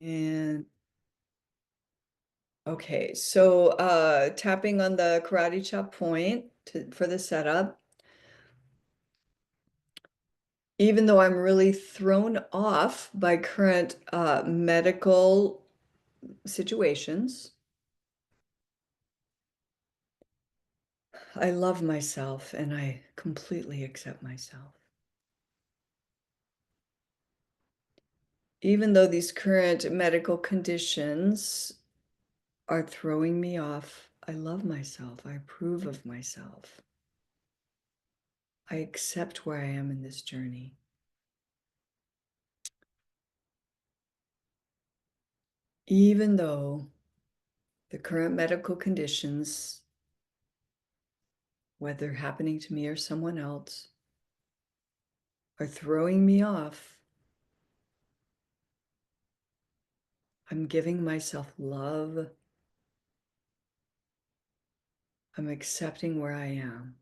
And okay, so tapping on the karate chop point for the setup. Even though I'm really thrown off by current medical situations, I love myself and I completely accept myself. Even though these current medical conditions are throwing me off, I love myself. I approve of myself. I accept where I am in this journey. Even though the current medical conditions, whether happening to me or someone else, are throwing me off, I'm giving myself love. I'm accepting where I am.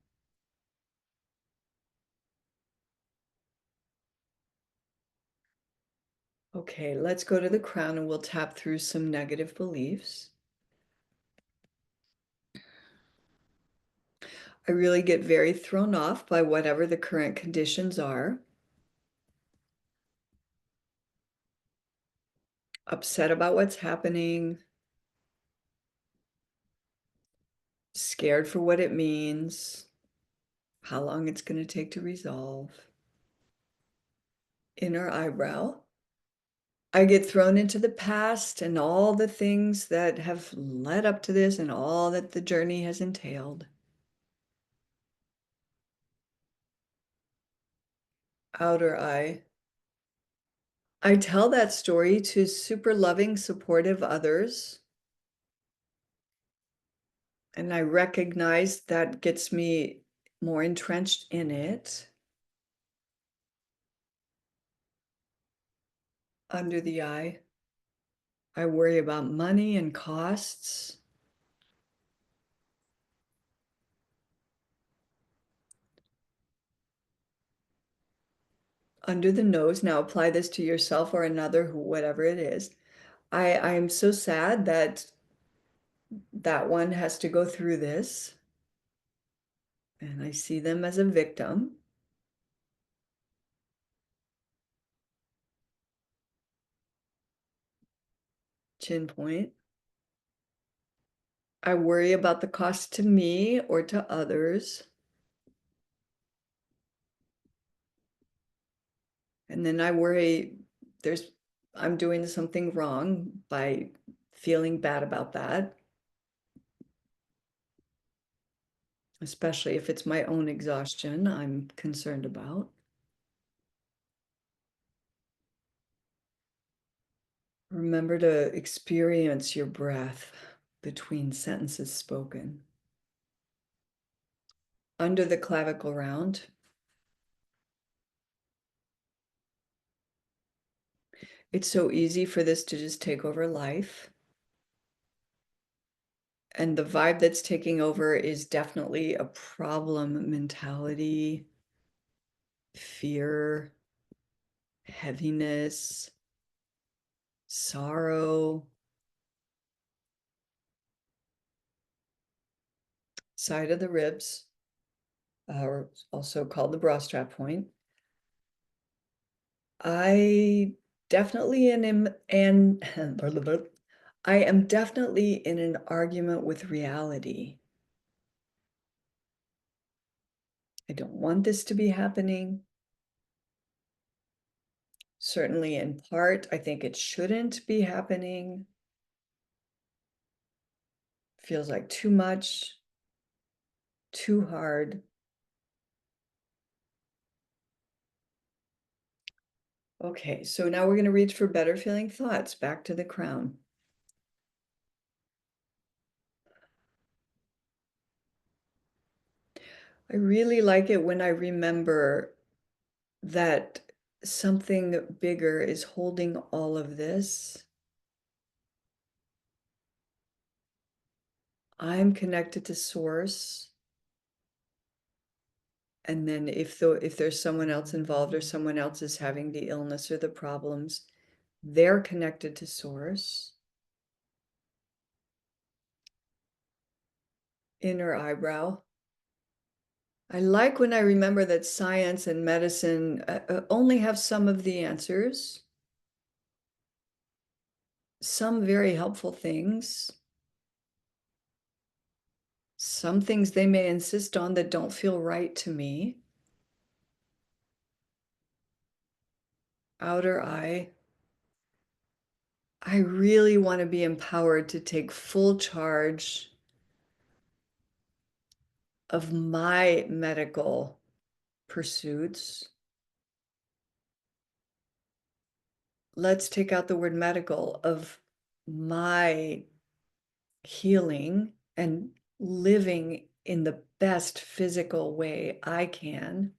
Okay, let's go to the crown and we'll tap through some negative beliefs. I really get very thrown off by whatever the current conditions are. Upset about what's happening. Scared for what it means. How long it's going to take to resolve. Inner eyebrow. I get thrown into the past and all the things that have led up to this and all that the journey has entailed. Outer eye. I tell that story to super loving, supportive others. And I recognize that gets me more entrenched in it. Under the eye. I worry about money and costs. Under the nose. Now apply this to yourself or another, whatever it is. I am so sad that that one has to go through this. And I see them as a victim. Chin point. I worry about the cost to me or to others. And then I worry I'm doing something wrong by feeling bad about that. Especially if it's my own exhaustion I'm concerned about. Remember to experience your breath between sentences spoken. Under the clavicle round. It's so easy for this to just take over life. And the vibe that's taking over is definitely a problem mentality, fear, heaviness, sorrow. Side of the ribs, or also called the bra strap point. I definitely I am definitely in an argument with reality. I don't want this to be happening. Certainly in part, I think it shouldn't be happening. Feels like too much, too hard. Okay, so now we're going to reach for better feeling thoughts. Back to the crown. I really like it when I remember that something bigger is holding all of this. I'm connected to source. And then if there's someone else involved or someone else is having the illness or the problems, They're connected to source. Inner eyebrow. I like when I remember that science and medicine only have some of the answers, some very helpful things, some things they may insist on that don't feel right to me. Outer eye. I really want to be empowered to take full charge of my medical pursuits. Let's take out the word medical, of my healing and living in the best physical way I can,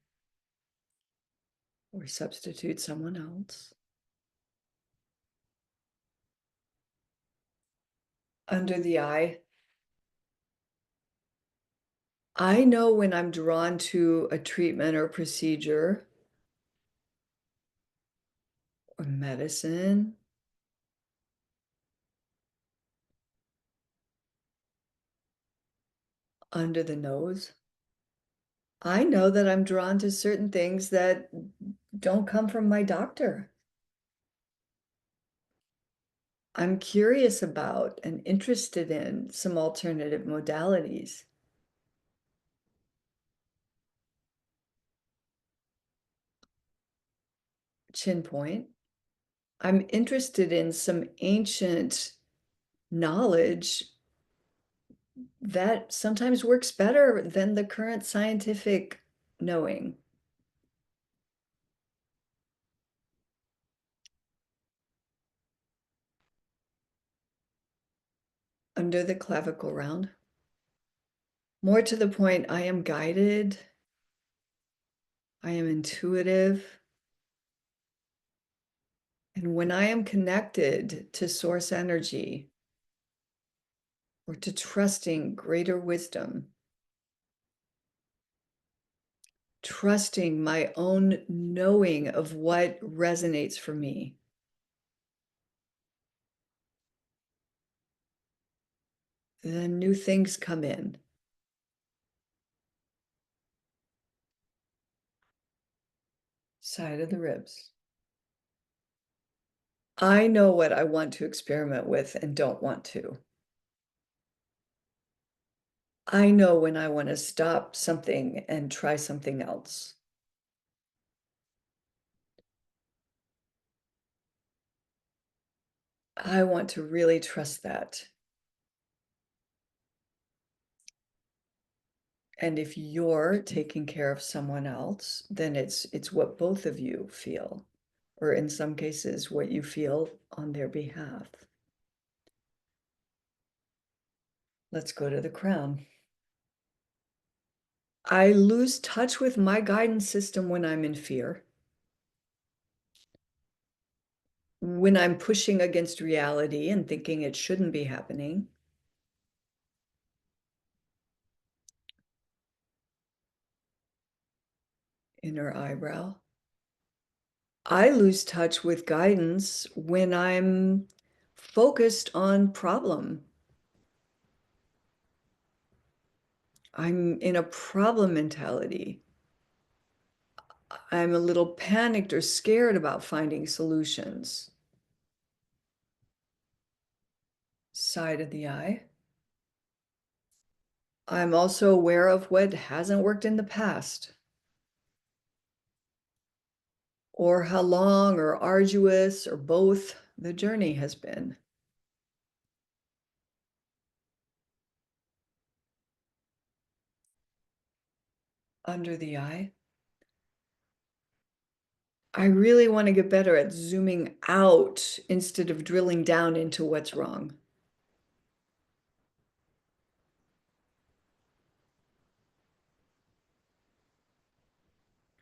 or substitute someone else. Under the eye. I know when I'm drawn to a treatment or procedure or medicine. Under the nose. I know that I'm drawn to certain things that don't come from my doctor. I'm curious about and interested in some alternative modalities. Chin point. I'm interested in some ancient knowledge that sometimes works better than the current scientific knowing. Under the clavicle round. More to the point, I am guided. I am intuitive. And when I am connected to source energy or to trusting greater wisdom, trusting my own knowing of what resonates for me, then new things come in. Side of the ribs. I know what I want to experiment with and don't want to. I know when I want to stop something and try something else. I want to really trust that. And if you're taking care of someone else, then it's what both of you feel, or in some cases, what you feel on their behalf. Let's go to the crown. I lose touch with my guidance system when I'm in fear. When I'm pushing against reality and thinking it shouldn't be happening. Inner eyebrow. I lose touch with guidance when I'm focused on problem. I'm in a problem mentality. I'm a little panicked or scared about finding solutions. Side of the eye. I'm also aware of what hasn't worked in the past, or how long or arduous or both the journey has been. Under the eye. I really want to get better at zooming out instead of drilling down into what's wrong.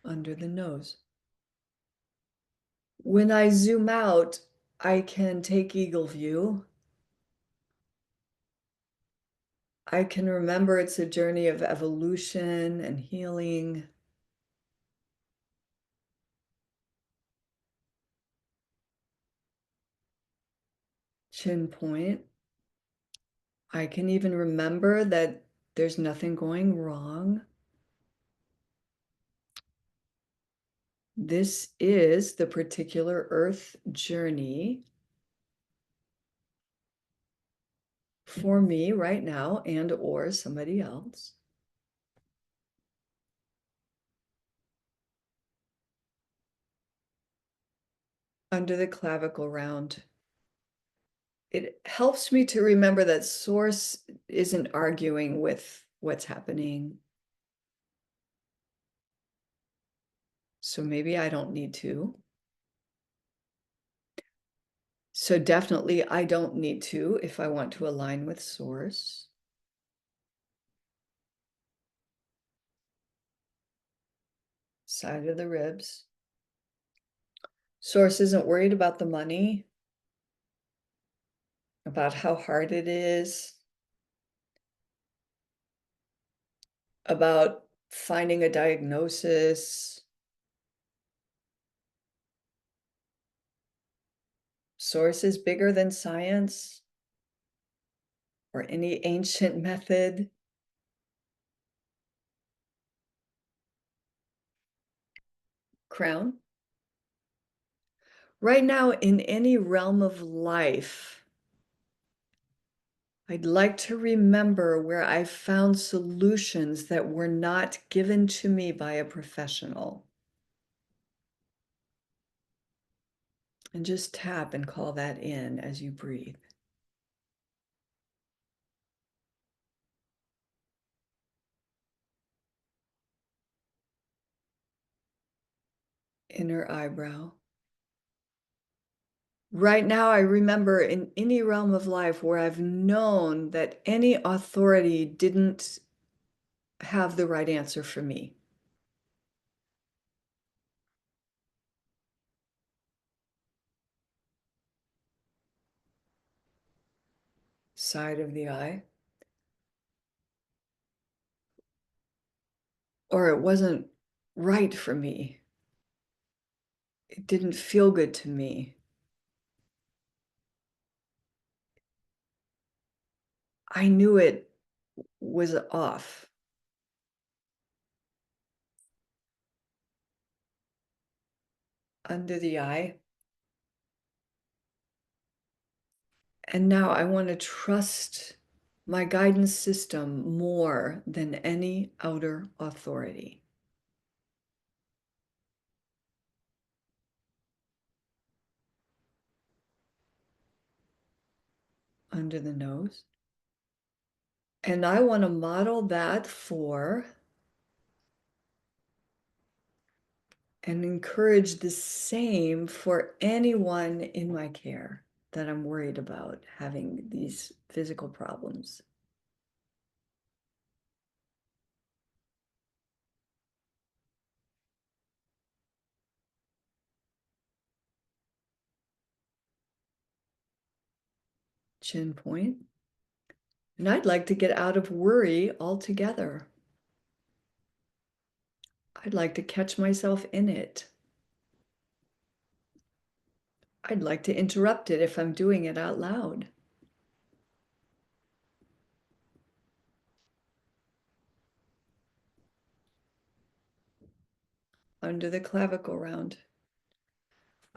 Under the nose. When I zoom out, I can take eagle view. I can remember it's a journey of evolution and healing. chin point. I can even remember that there's nothing going wrong. This is the particular earth journey for me right now and or somebody else. Under the clavicle round. It helps me to remember that source isn't arguing with what's happening. So maybe I don't need to. So definitely I don't need to if I want to align with source. Side of the ribs. Source isn't worried about the money, about how hard it is, about finding a diagnosis. Source is bigger than science or any ancient method. Crown. Right now, in any realm of life, I'd like to remember where I've found solutions that were not given to me by a professional. And just tap and call that in as you breathe. Inner eyebrow. Right now, I remember in any realm of life where I've known that any authority didn't have the right answer for me. Side of the eye. Or it wasn't right for me. It didn't feel good to me. I knew it was off. Under the eye. And now I want to trust my guidance system more than any outer authority. Under the nose. And I want to model that for and encourage the same for anyone in my care that I'm worried about having these physical problems. Chin point. And I'd like to get out of worry altogether. I'd like to catch myself in it. I'd like to interrupt it if I'm doing it out loud. Under the clavicle round.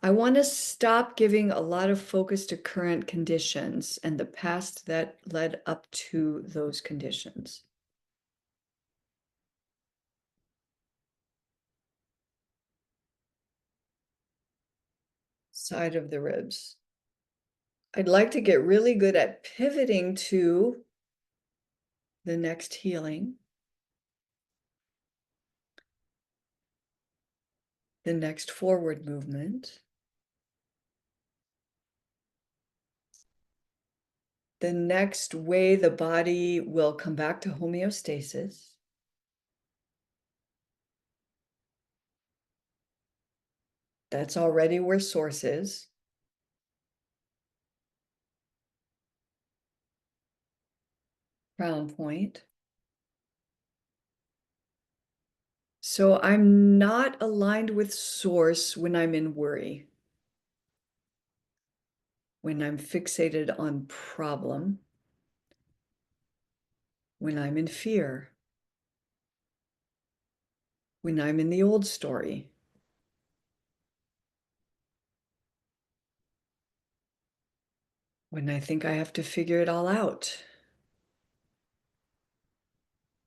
I want to stop giving a lot of focus to current conditions and the past that led up to those conditions. Side of the ribs. I'd like to get really good at pivoting to the next healing, the next forward movement, the next way the body will come back to homeostasis. That's already where source is. Crown point. So I'm not aligned with source when I'm in worry. when I'm fixated on problem, when I'm in fear, when I'm in the old story, when I think I have to figure it all out,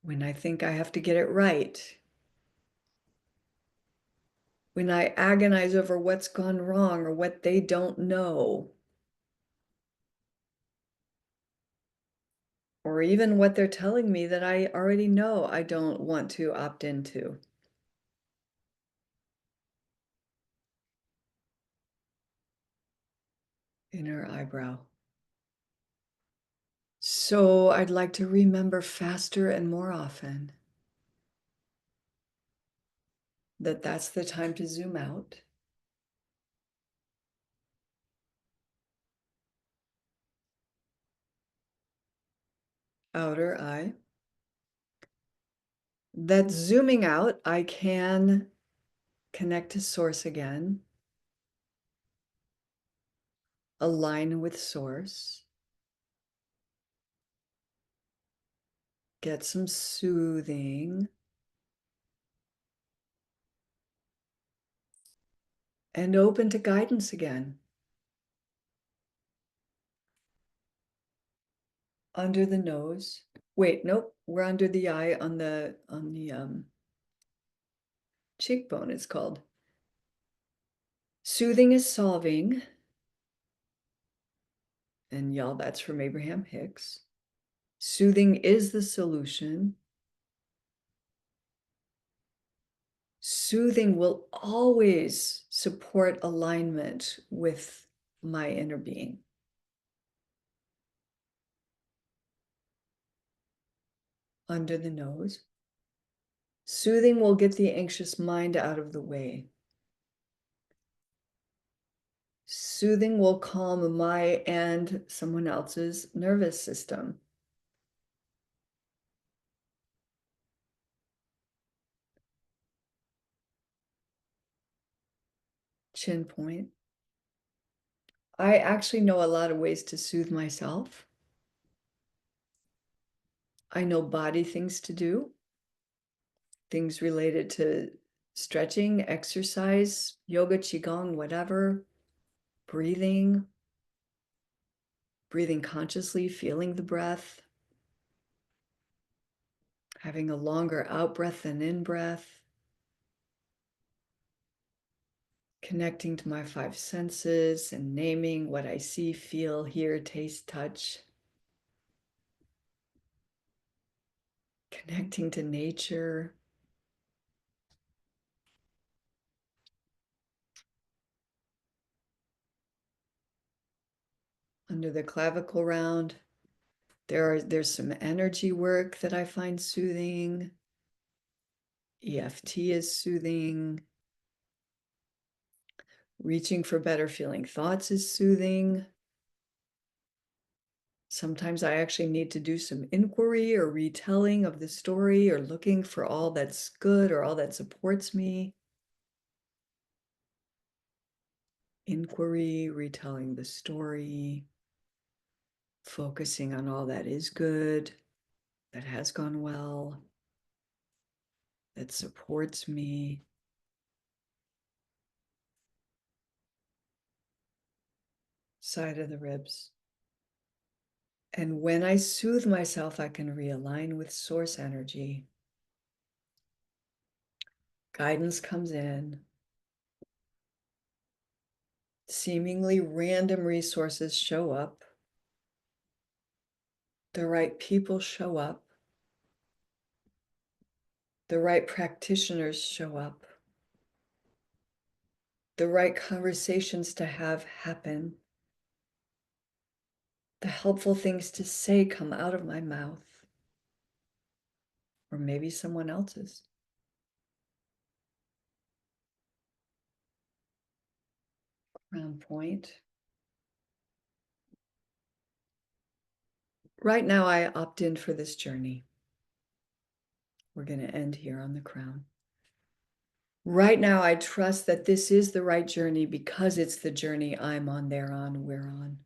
when I think I have to get it right, when I agonize over what's gone wrong or what they don't know, or even what they're telling me that I already know I don't want to opt into. Inner eyebrow. So I'd like to remember faster and more often that that's the time to zoom out. Outer eye. That zooming out, I can connect to source again, align with source, get some soothing, and open to guidance again. Under the nose. Wait, nope, we're under the eye on the cheekbone, it's called. Soothing is solving. And y'all, that's from Abraham-Hicks. Soothing is the solution. Soothing will always support alignment with my inner being. Under the nose. Soothing will get the anxious mind out of the way. Soothing will calm my and someone else's nervous system. Chin point. I actually know a lot of ways to soothe myself. I know body things to do, things related to stretching, exercise, yoga, qigong, whatever, breathing, breathing consciously, feeling the breath, having a longer out breath than in breath, connecting to my five senses and naming what I see, feel, hear, taste, touch, connecting to nature, under the clavicle round. There's some energy work that I find soothing. EFT is soothing. Reaching for better feeling thoughts is soothing. Sometimes I actually need to do some inquiry or retelling of the story or looking for all that's good or all that supports me. Inquiry, retelling the story, focusing on all that is good, that has gone well, that supports me. Side of the ribs. And when I soothe myself, I can realign with source energy. Guidance comes in. Seemingly random resources show up. The right people show up. The right practitioners show up. The right conversations to have happen. The helpful things to say come out of my mouth. Or maybe someone else's. Crown point. Right now, I opt in for this journey. We're going to end here on the crown. Right now, I trust that this is the right journey because it's the journey I'm on, they're on, we're on.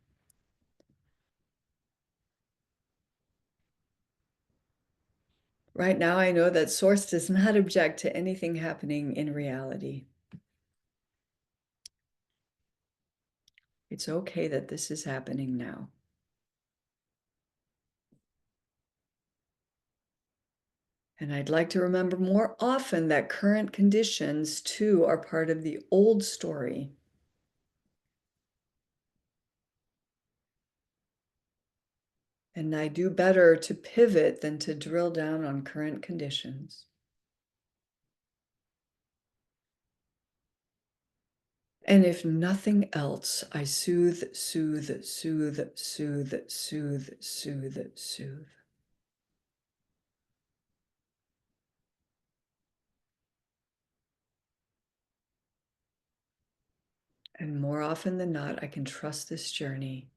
Right now, I know that Source does not object to anything happening in reality. It's okay that this is happening now. And I'd like to remember more often that current conditions, too, are part of the old story. And I do better to pivot than to drill down on current conditions. And if nothing else, I soothe, soothe, soothe, soothe, soothe, soothe, soothe. And more often than not, I can trust this journey.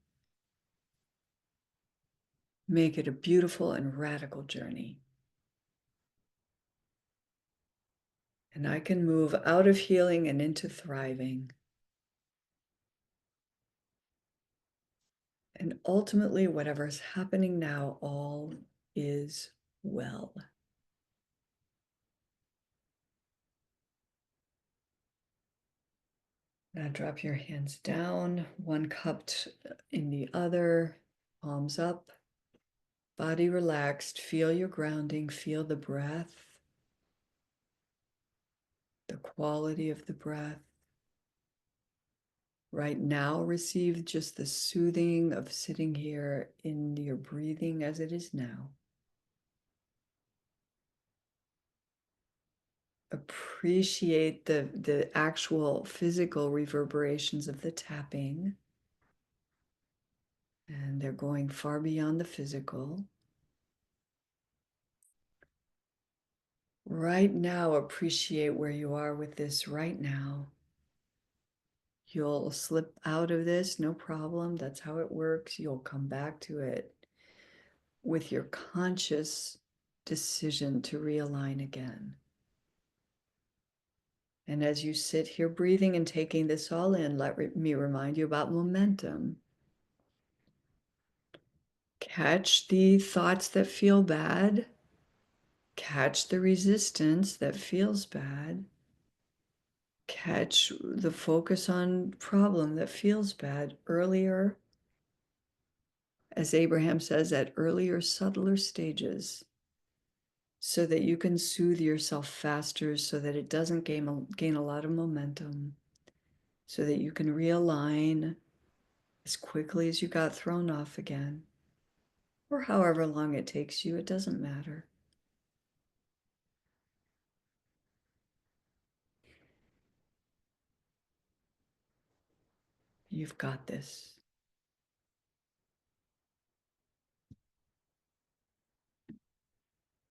Make it a beautiful and radical journey. And I can move out of healing and into thriving. And ultimately, whatever is happening now, all is well. Now drop your hands down, one cupped in the other, palms up, body relaxed. Feel your grounding, feel the breath, the quality of the breath. Right now, receive just the soothing of sitting here in your breathing as it is now. Appreciate the actual physical reverberations of the tapping. And they're going far beyond the physical. Right now, appreciate where you are with this right now. You'll slip out of this, no problem. That's how it works. You'll come back to it with your conscious decision to realign again. And as you sit here breathing and taking this all in, let me remind you about momentum. Catch the thoughts that feel bad. Catch the resistance that feels bad. Catch the focus on problem that feels bad earlier, as Abraham says, at earlier, subtler stages, so that you can soothe yourself faster, so that it doesn't gain a lot of momentum, so that you can realign as quickly as you got thrown off again, or however long it takes you, it doesn't matter. You've got this.